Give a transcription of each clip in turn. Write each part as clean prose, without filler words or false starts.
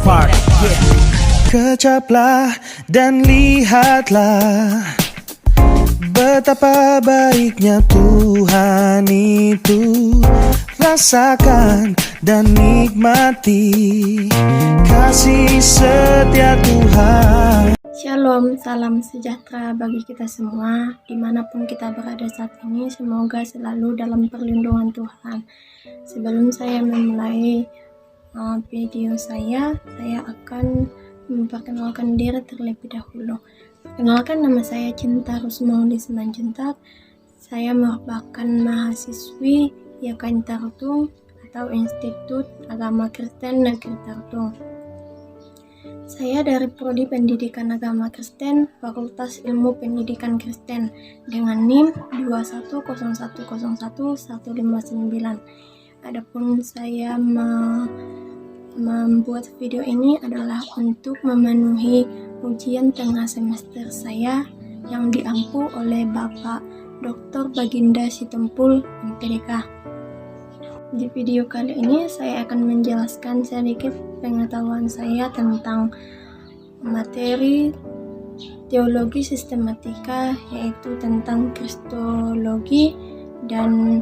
part. Yeah. Kecaplah dan lihatlah betapa baiknya Tuhan itu. Rasakan dan nikmati kasih setia Tuhan. Shalom, salam sejahtera bagi kita semua dimanapun kita berada saat ini. Semoga selalu dalam perlindungan Tuhan. Sebelum saya memulai video saya akan memperkenalkan diri terlebih dahulu. Perkenalkan, nama saya Cinta Rusmauli Simanjuntak. Saya merupakan mahasiswi YKN Tarutung atau Institut Agama Kristen Negeri Tarutung. Saya dari Prodi Pendidikan Agama Kristen, Fakultas Ilmu Pendidikan Kristen dengan NIM 210101159. Adapun saya membuat video ini adalah untuk memenuhi ujian tengah semester saya yang diampu oleh Bapak Dr. Baginda Sitompul MPDK. Di video kali ini saya akan menjelaskan sedikit pengetahuan saya tentang materi teologi sistematika, yaitu tentang kristologi dan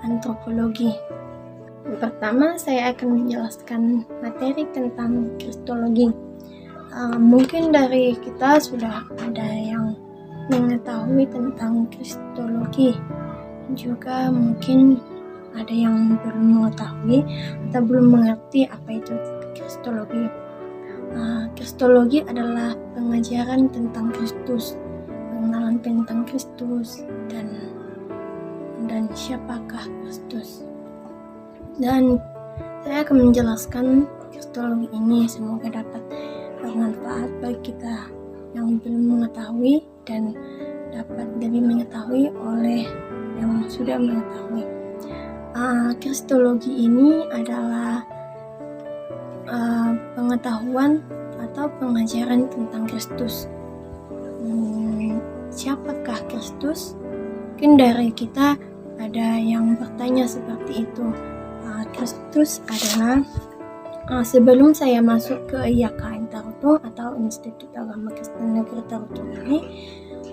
antropologi. Pertama, saya akan menjelaskan materi tentang kristologi. Mungkin dari kita sudah ada yang mengetahui tentang kristologi, juga mungkin ada yang belum mengetahui atau belum mengerti apa itu kristologi. Kristologi adalah pengajaran tentang Kristus, pengenalan tentang Kristus dan siapakah Kristus. Dan saya akan menjelaskan kristologi ini, semoga dapat bermanfaat bagi kita yang belum mengetahui dan dapat lebih mengetahui oleh yang sudah mengetahui. Kristologi ini adalah pengetahuan atau pengajaran tentang Kristus. Siapakah Kristus? Mungkin dari kita ada yang bertanya seperti itu. Kristus adalah sebelum saya masuk ke YKN Tarutung atau Institut Agama Kristen Negeri Tarutung ini,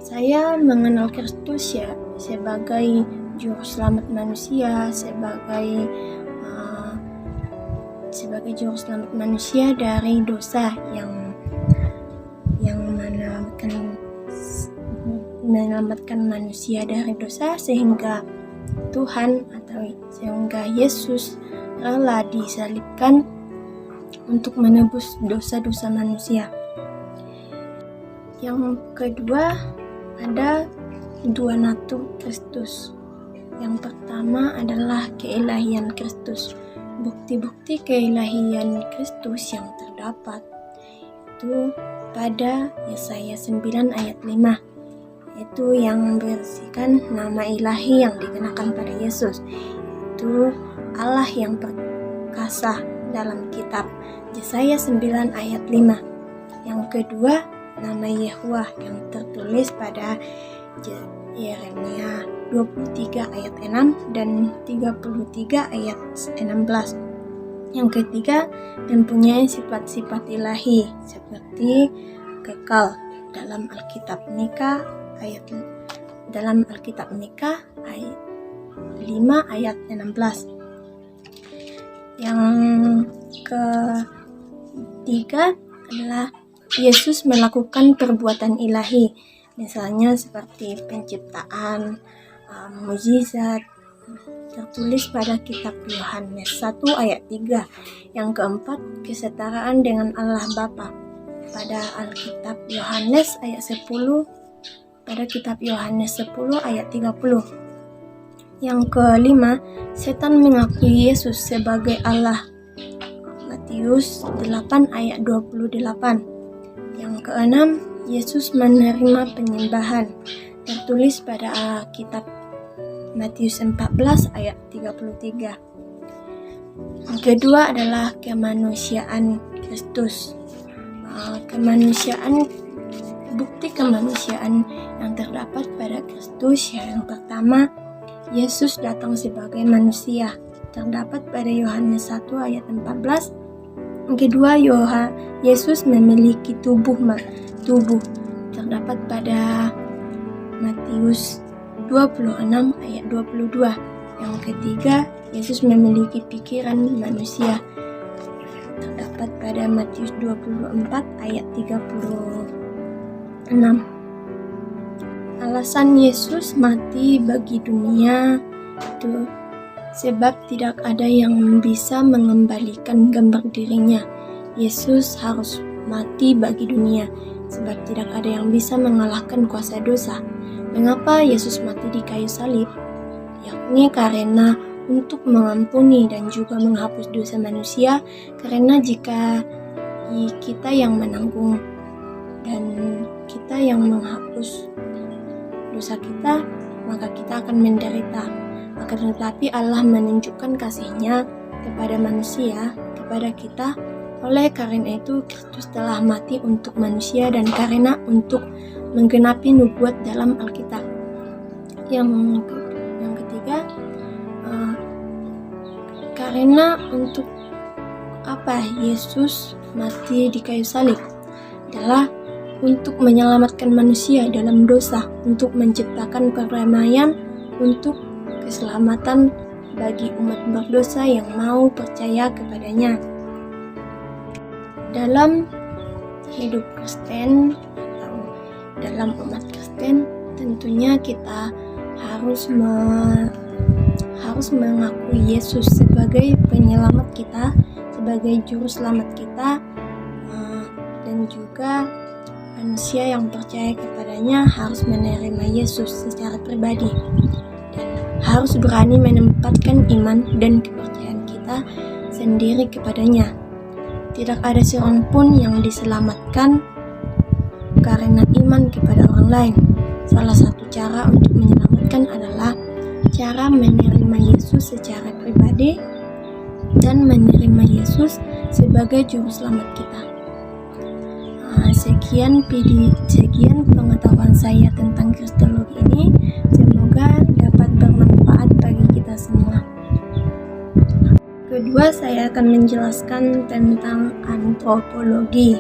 saya mengenal Kristus ya sebagai juru selamat manusia, sebagai juru selamat manusia dari dosa yang menyelamatkan manusia dari dosa sehingga Tuhan atau sehingga Yesus rela disalibkan untuk menebus dosa-dosa manusia. Yang kedua, ada dua natur Kristus. Yang pertama adalah keilahian Kristus. Bukti-bukti keilahian Kristus yang terdapat itu pada Yesaya 9 ayat 5, itu yang berisikan nama ilahi yang dikenakan pada Yesus, itu Allah yang perkasa dalam kitab Yesaya 9 ayat 5. Yang kedua, nama Yehuwah yang tertulis pada Yeremia 23 ayat 6 dan 33 ayat 16. Yang ketiga, mempunyai sifat-sifat ilahi seperti kekal dalam Alkitab Mika ayat 5 ayat 16. Yang ketiga adalah Yesus melakukan perbuatan ilahi, misalnya seperti penciptaan, mukjizat, tertulis pada kitab Yohanes 1 ayat 3. Yang keempat, kesetaraan dengan Allah Bapa pada Alkitab Yohanes ayat 10, pada kitab Yohanes 10 ayat 30. Yang kelima, setan mengakui Yesus sebagai Allah, Matius 8 ayat 28. Yang keenam, Yesus menerima penyembahan, tertulis pada kitab Matius 14 ayat 33. Yang kedua adalah kemanusiaan Kristus. Bukti kemanusiaan yang terdapat pada Kristus yang pertama, Yesus datang sebagai manusia, terdapat pada Yohanes 1 ayat 14. Kedua, Yesus memiliki tubuh terdapat pada Matius 26 ayat 22. Yang ketiga, Yesus memiliki pikiran manusia, terdapat pada Matius 24 ayat 36. Alasan Yesus mati bagi dunia itu sebab tidak ada yang bisa mengembalikan gambar dirinya. Yesus harus mati bagi dunia, sebab tidak ada yang bisa mengalahkan kuasa dosa. Mengapa Yesus mati di kayu salib? Yakni karena untuk mengampuni dan juga menghapus dosa manusia, karena jika kita yang menanggung dan kita yang menghapus dosa kita, maka kita akan menderita. Akan tetapi Allah menunjukkan kasih-Nya kepada manusia, kepada kita. Oleh karena itu Kristus telah mati untuk manusia dan karena untuk menggenapi nubuat dalam Alkitab. Yang ketiga, karena untuk apa Yesus mati di kayu salib adalah untuk menyelamatkan manusia dalam dosa, untuk menciptakan perdamaian, untuk keselamatan bagi umat berdosa yang mau percaya kepadanya. Dalam hidup Kristen atau dalam umat Kristen, tentunya kita harus mengakui Yesus sebagai penyelamat kita, sebagai juru selamat kita, dan juga manusia yang percaya kepadanya harus menerima Yesus secara pribadi dan harus berani menempatkan iman dan kepercayaan kita sendiri kepadanya. Tidak ada seorang pun yang diselamatkan karena iman kepada orang lain. Salah satu cara untuk menyelamatkan adalah cara menerima Yesus secara pribadi dan menerima Yesus sebagai juru selamat kita. Sekian pengetahuan saya tentang kristologi ini. Semoga dapat bermanfaat bagi kita semua. Kedua, saya akan menjelaskan tentang antropologi.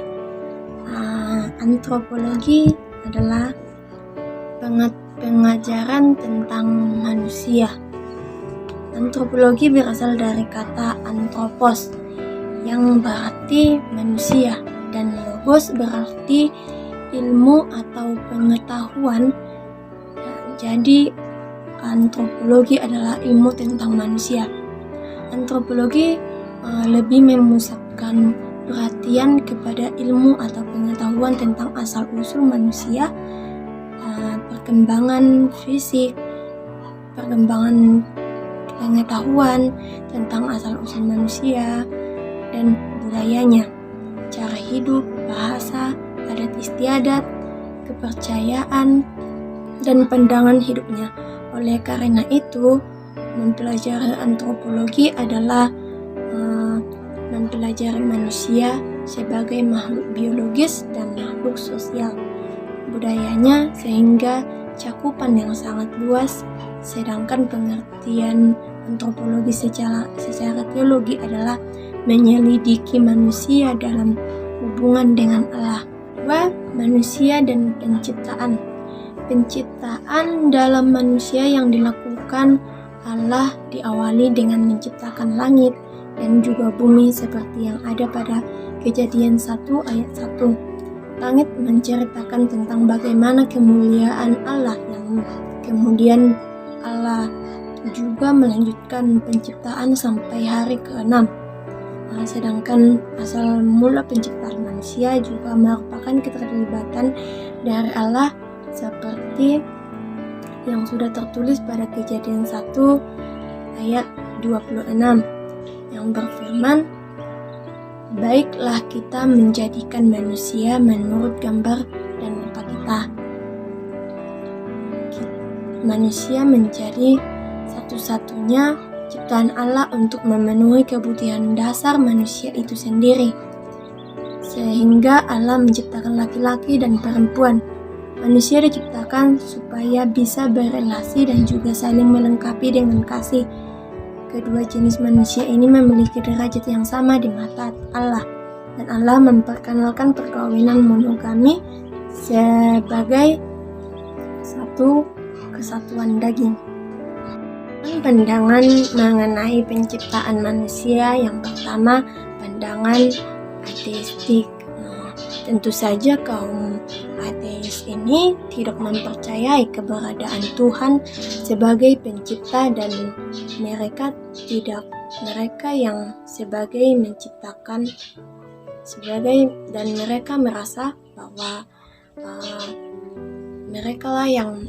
Antropologi adalah pengajaran tentang manusia. Antropologi berasal dari kata anthropos yang berarti manusia, dan logos berarti ilmu atau pengetahuan. Jadi antropologi adalah ilmu tentang manusia. Antropologi lebih memusatkan perhatian kepada ilmu atau pengetahuan tentang asal-usul manusia, perkembangan fisik, perkembangan pengetahuan tentang asal-usul manusia dan budayanya, cara hidup, bahasa, adat istiadat, kepercayaan, dan pandangan hidupnya. Oleh karena itu, mempelajari antropologi adalah mempelajari manusia sebagai makhluk biologis dan makhluk sosial, budayanya, sehingga cakupan yang sangat luas. Sedangkan pengertian antropologi secara teologi adalah menyelidiki manusia dalam hubungan dengan Allah. Dua, manusia dan penciptaan. Penciptaan dalam manusia yang dilakukan Allah diawali dengan menciptakan langit dan juga bumi seperti yang ada pada Kejadian 1 ayat 1. Langit menceritakan tentang bagaimana kemuliaan Allah, yang kemudian Allah juga melanjutkan penciptaan sampai hari ke-6. Sedangkan asal mula penciptaan manusia juga merupakan keterlibatan dari Allah seperti yang sudah tertulis pada Kejadian 1 ayat 26 yang berfirman, "Baiklah kita menjadikan manusia menurut gambar dan rupa kita." Manusia menjadi satu-satunya ciptaan Allah untuk memenuhi kebutuhan dasar manusia itu sendiri. Sehingga Allah menciptakan laki-laki dan perempuan. Manusia diciptakan supaya bisa berelasi dan juga saling melengkapi dengan kasih. Kedua jenis manusia ini memiliki derajat yang sama di mata Allah. Dan Allah memperkenalkan perkawinan monogami sebagai satu kesatuan daging. Pandangan mengenai penciptaan manusia, yang pertama pandangan ateistik. Tentu saja kaum ateis ini tidak mempercayai keberadaan Tuhan sebagai pencipta, dan mereka yang sebagai menciptakan dan mereka merasa bahwa mereka lah yang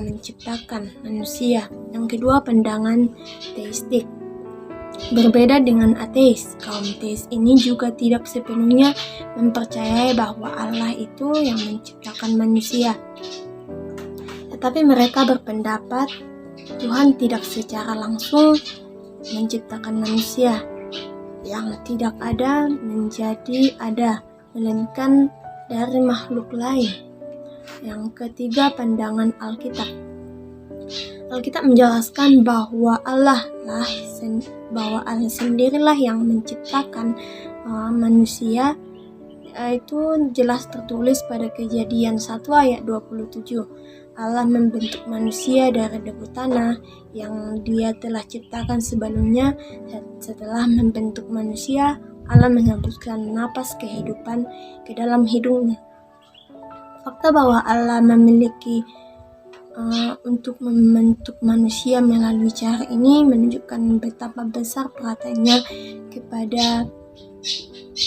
menciptakan manusia. Yang kedua, pandangan teistik. Berbeda dengan ateis, kaum teis ini juga tidak sepenuhnya mempercayai bahwa Allah itu yang menciptakan manusia. Tetapi mereka berpendapat Tuhan tidak secara langsung menciptakan manusia. Yang tidak ada menjadi ada, melainkan dari makhluk lain. Yang ketiga, pandangan Alkitab. Alkitab menjelaskan bahwa Allah sendirilah yang menciptakan manusia. Itu jelas tertulis pada Kejadian 1 ayat 27. Allah membentuk manusia dari debu tanah yang Dia telah ciptakan sebelumnya. Setelah membentuk manusia, Allah menghembuskan napas kehidupan ke dalam hidungnya. Fakta bahwa Allah memiliki untuk membentuk manusia melalui cara ini menunjukkan betapa besar perhatiannya kepada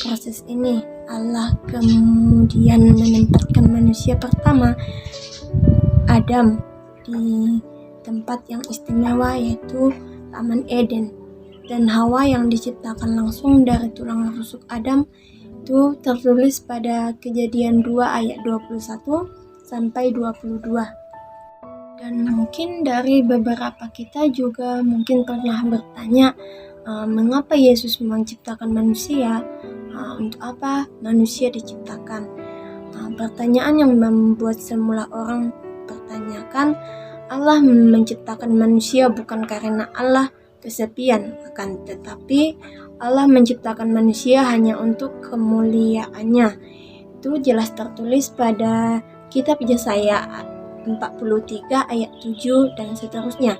proses ini. Allah kemudian menempatkan manusia pertama, Adam, di tempat yang istimewa, yaitu Taman Eden, dan Hawa yang diciptakan langsung dari tulang rusuk Adam. Itu tertulis pada Kejadian 2 ayat 21 sampai 22. Dan mungkin dari beberapa kita juga mungkin pernah bertanya, mengapa Yesus menciptakan manusia? Untuk apa manusia diciptakan? Pertanyaan yang membuat semula orang pertanyakan, Allah menciptakan manusia bukan karena Allah kesepian, akan tetapi Allah menciptakan manusia hanya untuk kemuliaannya. Itu jelas tertulis pada kitab Yesaya 43 ayat 7 dan seterusnya.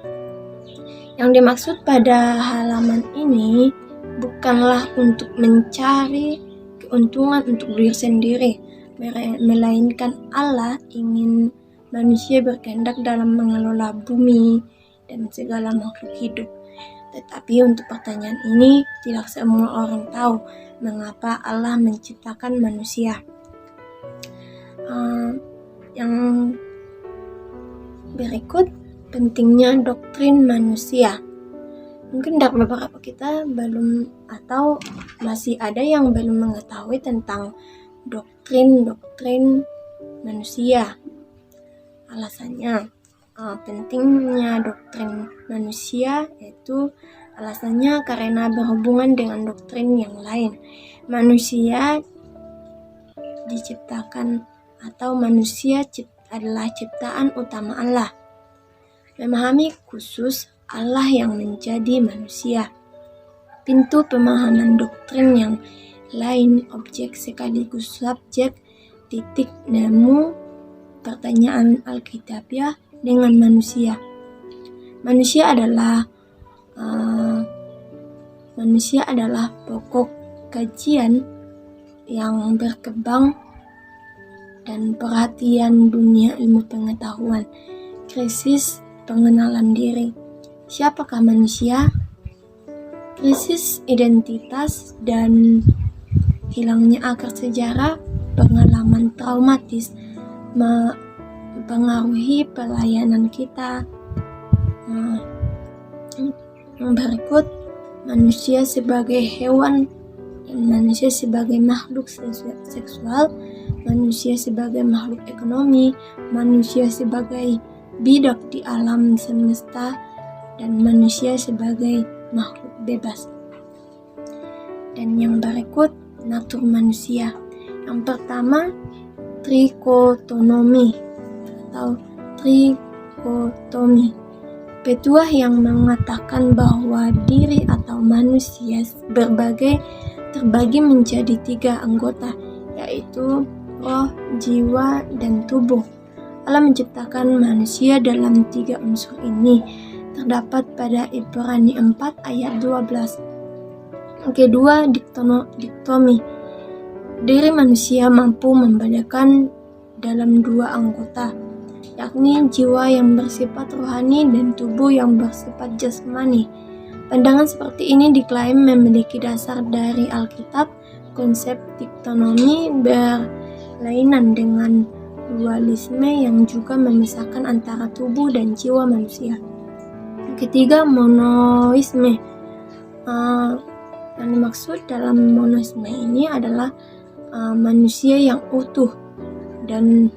Yang dimaksud pada halaman ini bukanlah untuk mencari keuntungan untuk diri sendiri, melainkan Allah ingin manusia berkehendak dalam mengelola bumi dan segala makhluk hidup. Tetapi untuk pertanyaan ini, tidak semua orang tahu mengapa Allah menciptakan manusia. Yang berikut, pentingnya doktrin manusia. Mungkin dari beberapa kita belum, atau masih ada yang belum mengetahui tentang doktrin manusia. Alasannya, pentingnya doktrin manusia yaitu alasannya karena berhubungan dengan doktrin yang lain. Manusia diciptakan atau manusia adalah ciptaan utama Allah. Memahami khusus Allah yang menjadi manusia. Pintu pemahaman doktrin yang lain, objek sekaligus subjek, titik nemu pertanyaan Alkitabiah dengan manusia. Manusia adalah pokok kajian yang berkembang dan perhatian dunia ilmu pengetahuan. Krisis pengenalan diri. Siapakah manusia? Krisis identitas dan hilangnya akar sejarah, pengalaman traumatis mempengaruhi pelayanan kita. Yang berikut, manusia sebagai hewan dan manusia sebagai makhluk seksual, manusia sebagai makhluk ekonomi, manusia sebagai bidak di alam semesta, dan manusia sebagai makhluk bebas. Dan yang berikut, natur manusia. Yang pertama, trikotomi atau trikotomi. Petuah yang mengatakan bahwa diri atau manusia berbagai terbagi menjadi 3 anggota, yaitu roh, jiwa, dan tubuh. Allah menciptakan manusia dalam 3 unsur ini, terdapat pada Ibrani 4 ayat 12. Kedua, diktomi. Diri manusia mampu membedakan dalam 2 anggota, yakni jiwa yang bersifat rohani dan tubuh yang bersifat jasmani. Pandangan seperti ini diklaim memiliki dasar dari Alkitab. Konsep diktonomi berlainan dengan dualisme yang juga memisahkan antara tubuh dan jiwa manusia. Ketiga, monoisme. Yang dimaksud dalam monoisme ini adalah manusia yang utuh dan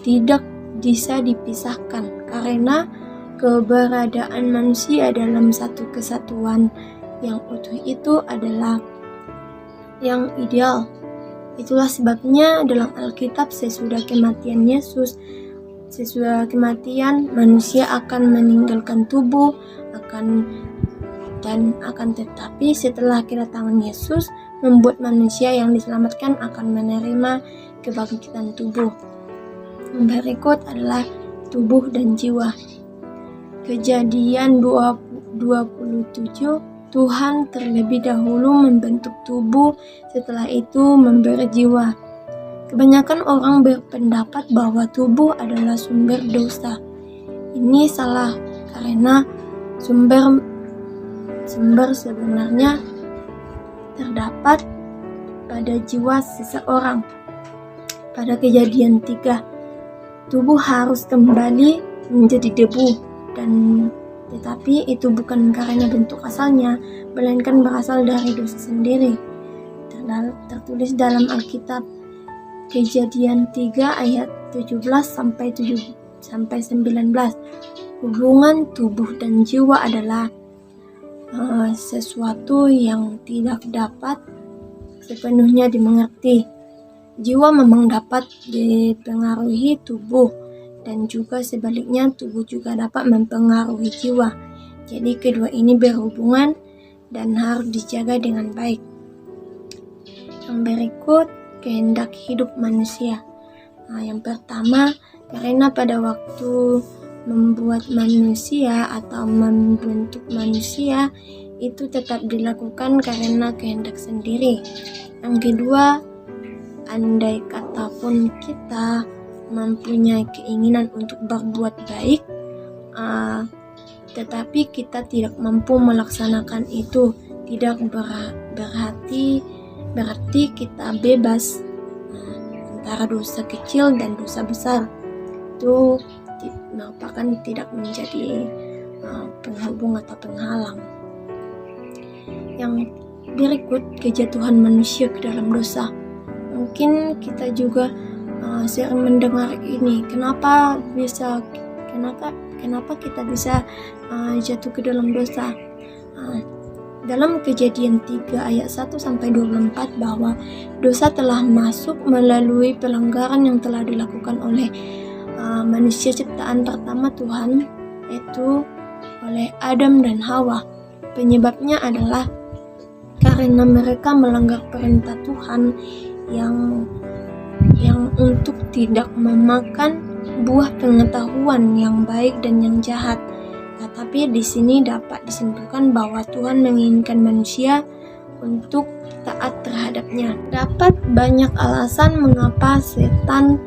tidak bisa dipisahkan, karena keberadaan manusia dalam satu kesatuan yang utuh itu adalah yang ideal. Itulah sebabnya dalam Alkitab sesudah kematian Yesus, sesudah kematian manusia akan meninggalkan tubuh, akan tetapi setelah kedatangan Yesus membuat manusia yang diselamatkan akan menerima kebangkitan tubuh. Berikut adalah tubuh dan jiwa. Kejadian 27, Tuhan terlebih dahulu membentuk tubuh, setelah itu memberi jiwa. Kebanyakan orang berpendapat bahwa tubuh adalah sumber dosa. Ini salah, karena sumber sebenarnya terdapat pada jiwa seseorang. Pada Kejadian 3, tubuh harus kembali menjadi debu, tetapi itu bukan karena bentuk asalnya, melainkan berasal dari dosa sendiri. Tertulis dalam Alkitab Kejadian 3 ayat 17 sampai 19. Hubungan tubuh dan jiwa adalah sesuatu yang tidak dapat sepenuhnya dimengerti. Jiwa memang dapat dipengaruhi tubuh, dan juga sebaliknya tubuh juga dapat mempengaruhi jiwa. Jadi kedua ini berhubungan dan harus dijaga dengan baik. Yang berikut, kehendak hidup manusia. Yang pertama, karena pada waktu membuat manusia atau membentuk manusia itu tetap dilakukan karena kehendak sendiri. Yang kedua, andai kata pun kita mempunyai keinginan untuk berbuat baik, tetapi kita tidak mampu melaksanakan itu, tidak berarti kita bebas antara dosa kecil dan dosa besar. Itu merupakan tidak menjadi penghubung atau penghalang. Yang berikut, kejatuhan manusia ke dalam dosa. Mungkin kita juga sering mendengar ini, kenapa kita bisa jatuh ke dalam dosa. Dalam Kejadian 3 ayat 1 sampai 24 bahwa dosa telah masuk melalui pelanggaran yang telah dilakukan oleh manusia ciptaan pertama Tuhan, yaitu oleh Adam dan Hawa. Penyebabnya adalah karena mereka melanggar perintah Tuhan yang untuk tidak memakan buah pengetahuan yang baik dan yang jahat. Tetapi di sini dapat disimpulkan bahwa Tuhan menginginkan manusia untuk taat terhadapnya. Dapat banyak alasan mengapa setan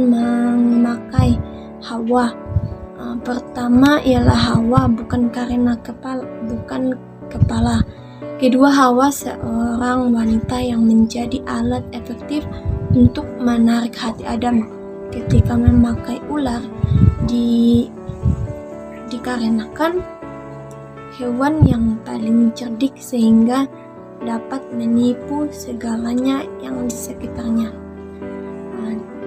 memakai Hawa. Pertama ialah Hawa bukan karena kepala. Kedua, Hawa seorang wanita yang menjadi alat efektif untuk menarik hati Adam ketika memakai ular, dikarenakan hewan yang paling cerdik sehingga dapat menipu segalanya yang di sekitarnya.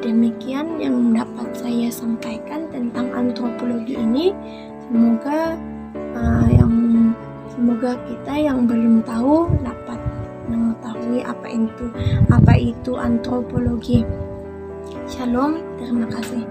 Demikian yang dapat saya sampaikan tentang antropologi ini. Semoga kita yang belum tahu dapat mengetahui apa itu antropologi. Shalom, terima kasih.